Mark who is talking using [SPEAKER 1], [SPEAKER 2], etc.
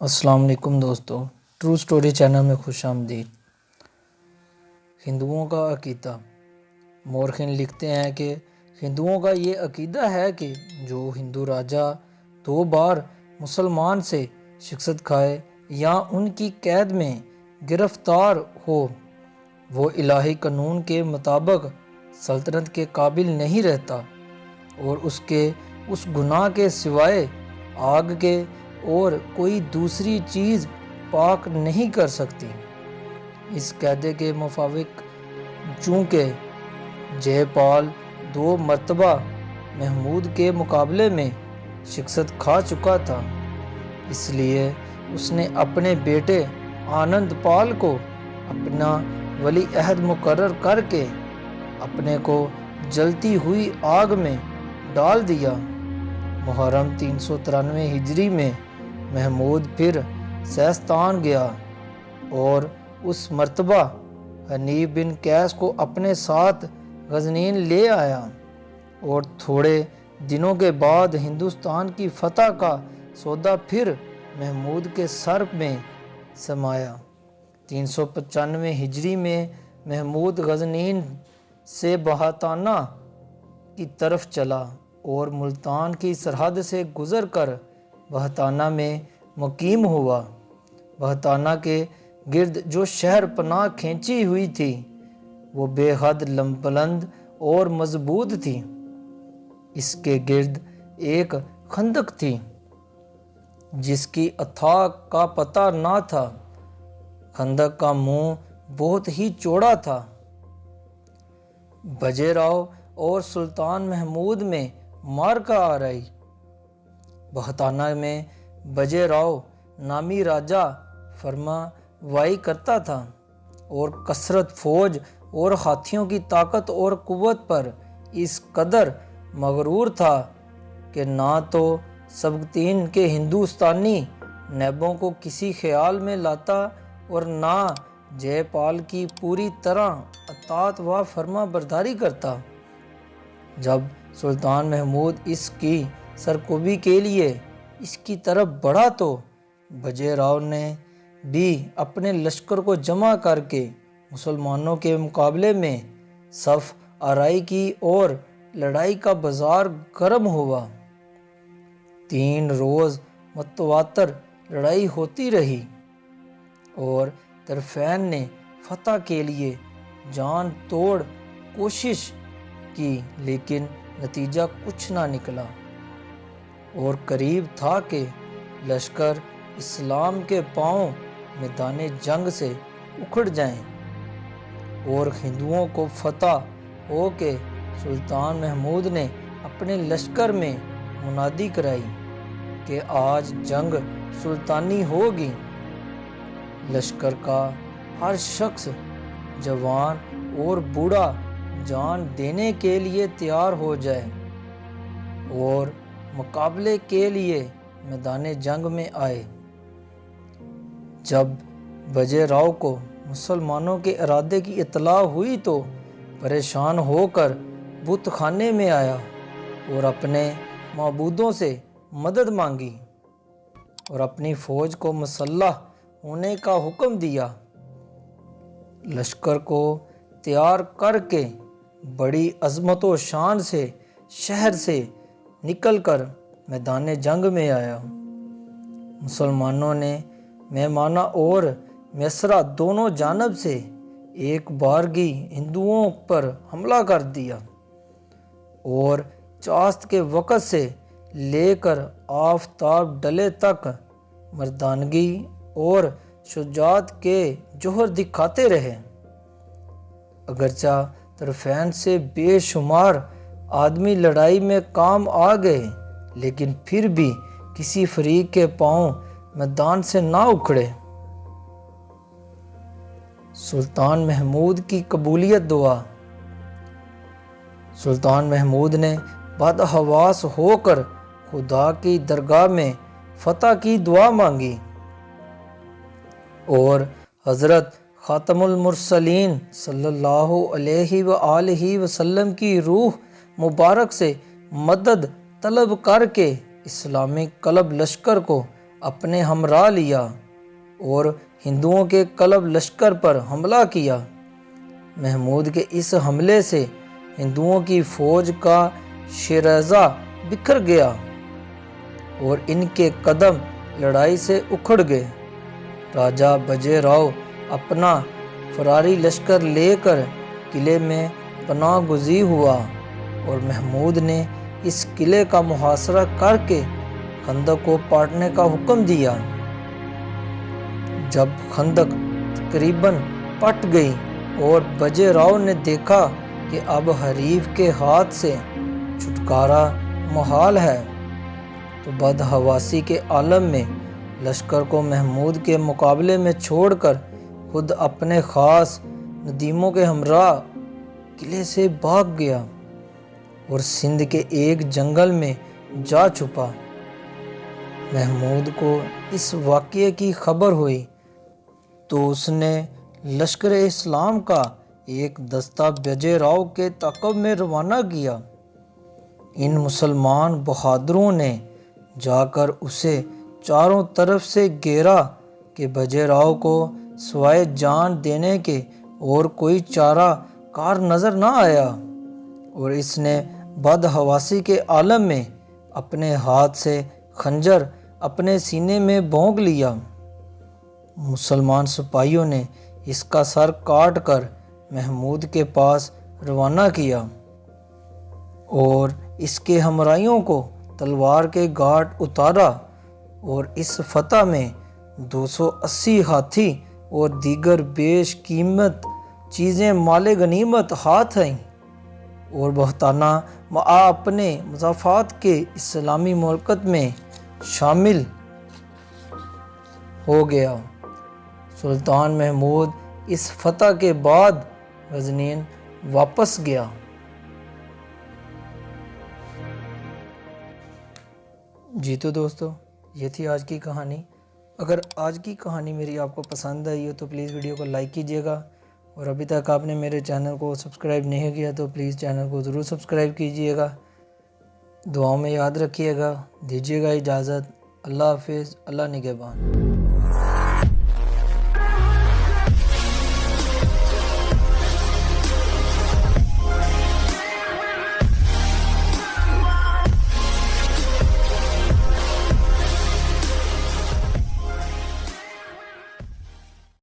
[SPEAKER 1] السلام علیکم دوستو، ٹرو سٹوری چینل میں خوش آمدید۔ ہندوؤں کا عقیدہ۔ مورخین لکھتے ہیں کہ ہندوؤں کا یہ عقیدہ ہے کہ جو ہندو راجا 2 بار مسلمان سے شکست کھائے یا ان کی قید میں گرفتار ہو، وہ الہی قانون کے مطابق سلطنت کے قابل نہیں رہتا اور اس گناہ کے سوائے آگ کے اور کوئی دوسری چیز پاک نہیں کر سکتی۔ اس قاعدے کے مطابق چونکہ جے پال 2 مرتبہ محمود کے مقابلے میں شکست کھا چکا تھا، اس لیے اس نے اپنے بیٹے آنند پال کو اپنا ولی عہد مقرر کر کے اپنے کو جلتی ہوئی آگ میں ڈال دیا۔ محرم 393 ہجری میں محمود پھر سیستان گیا اور اس مرتبہ حنیف بن قیس کو اپنے ساتھ غزنین لے آیا اور تھوڑے دنوں کے بعد ہندوستان کی فتح کا سودا پھر محمود کے سر میں سمایا۔ 395 ہجری میں محمود غزنین سے بہتانہ کی طرف چلا اور ملتان کی سرحد سے گزر کر بہتانہ میں مقیم ہوا۔ بہتانہ کے گرد جو شہر پناہ کھینچی ہوئی تھی وہ بے حد بلند اور مضبوط تھی۔ اس کے گرد ایک خندق تھی جس کی اتھاہ کا پتہ نہ تھا۔ خندق کا منہ بہت ہی چوڑا تھا۔ بجے راؤ اور سلطان محمود میں معرکہ آرائی۔ بہتانہ میں بجے راؤ نامی راجا فرما وائی کرتا تھا اور کثرت فوج اور ہاتھیوں کی طاقت اور قوت پر اس قدر مغرور تھا کہ نہ تو سبکتگین کے ہندوستانی نائبوں کو کسی خیال میں لاتا اور نہ جے پال کی پوری طرح اطاعت و فرما برداری کرتا۔ جب سلطان محمود اس کی سرکوبی کے لیے اس کی طرف بڑھا تو بجے راؤ نے بھی اپنے لشکر کو جمع کر کے مسلمانوں کے مقابلے میں صف آرائی کی اور لڑائی کا بازار گرم ہوا۔ 3 روز متواتر لڑائی ہوتی رہی اور طرفین نے فتح کے لیے جان توڑ کوشش کی، لیکن نتیجہ کچھ نہ نکلا اور قریب تھا کہ لشکر اسلام کے پاؤں میدان جنگ سے اکھڑ جائیں اور ہندوؤں کو فتح ہو کے سلطان محمود نے اپنے لشکر میں منادی کرائی کہ آج جنگ سلطانی ہوگی۔ لشکر کا ہر شخص جوان اور بوڑھا جان دینے کے لیے تیار ہو جائے اور مقابلے کے لیے میدان جنگ میں آئے۔ جب بجے راؤ کو مسلمانوں کے ارادے کی اطلاع ہوئی تو پریشان ہو کر بت خانے میں آیا اور اپنے معبودوں سے مدد مانگی اور اپنی فوج کو مسلح ہونے کا حکم دیا۔ لشکر کو تیار کر کے بڑی عظمت و شان سے شہر سے نکل کر میدان جنگ میں آیا۔ مسلمانوں نے میمنہ اور میسرہ دونوں جانب سے ایک بارگی ہندوؤں پر حملہ کر دیا اور چاست کے وقت سے لے کر آفتاب ڈلے تک مردانگی اور شجاعت کے جوہر دکھاتے رہے۔ اگرچہ طرفین سے بے شمار آدمی لڑائی میں کام آ گئے، لیکن پھر بھی کسی فریق کے پاؤں میدان سے نہ اکھڑے۔ سلطان محمود کی قبولیت دعا۔ سلطان محمود نے بدحواس ہو کر خدا کی درگاہ میں فتح کی دعا مانگی اور حضرت خاتم المرسلین صلی اللہ علیہ وآلہ وسلم کی روح مبارک سے مدد طلب کر کے اسلامی قلب لشکر کو اپنے ہمراہ لیا اور ہندوؤں کے کلب لشکر پر حملہ کیا۔ محمود کے اس حملے سے ہندوؤں کی فوج کا شیرازہ بکھر گیا اور ان کے قدم لڑائی سے اکھڑ گئے۔ راجہ بجے راؤ اپنا فراری لشکر لے کر قلعے میں پناہ گزین ہوا اور محمود نے اس قلعے کا محاصرہ کر کے خندق کو پاٹنے کا حکم دیا۔ جب خندق تقریباً پٹ گئی اور بجے راؤ نے دیکھا کہ اب حریف کے ہاتھ سے چھٹکارا محال ہے تو بدحواسی کے عالم میں لشکر کو محمود کے مقابلے میں چھوڑ کر خود اپنے خاص ندیموں کے ہمراہ قلعے سے بھاگ گیا اور سندھ کے ایک جنگل میں جا چھپا۔ محمود کو اس واقعے کی خبر ہوئی تو اس نے لشکر اسلام کا ایک دستہ بجے راؤ کے تعاقب میں روانہ کیا۔ ان مسلمان بہادروں نے جا کر اسے چاروں طرف سے گھیرا کہ بجے راؤ کو سوائے جان دینے کے اور کوئی چارہ کار نظر نہ آیا اور اس نے بدحواسی کے عالم میں اپنے ہاتھ سے خنجر اپنے سینے میں بھونک لیا۔ مسلمان سپاہیوں نے اس کا سر کاٹ کر محمود کے پاس روانہ کیا اور اس کے ہمراہیوں کو تلوار کے گھاٹ اتارا اور اس فتح میں 280 ہاتھی اور دیگر بیش قیمت چیزیں مال غنیمت ہاتھ آئیں اور بہتانہ مع اپنے مضافات کے اسلامی مملکت میں شامل ہو گیا۔ سلطان محمود اس فتح کے بعد غزنین واپس گیا۔ جی تو دوستو، یہ تھی آج کی کہانی۔ اگر آج کی کہانی میری آپ کو پسند آئی ہو تو پلیز ویڈیو کو لائک کیجیے گا، اور ابھی تک آپ نے میرے چینل کو سبسکرائب نہیں کیا تو پلیز چینل کو ضرور سبسکرائب کیجیے گا۔ دعاؤں میں یاد رکھیے گا۔ دیجیے گا اجازت۔ اللہ حافظ۔ اللہ نگہبان۔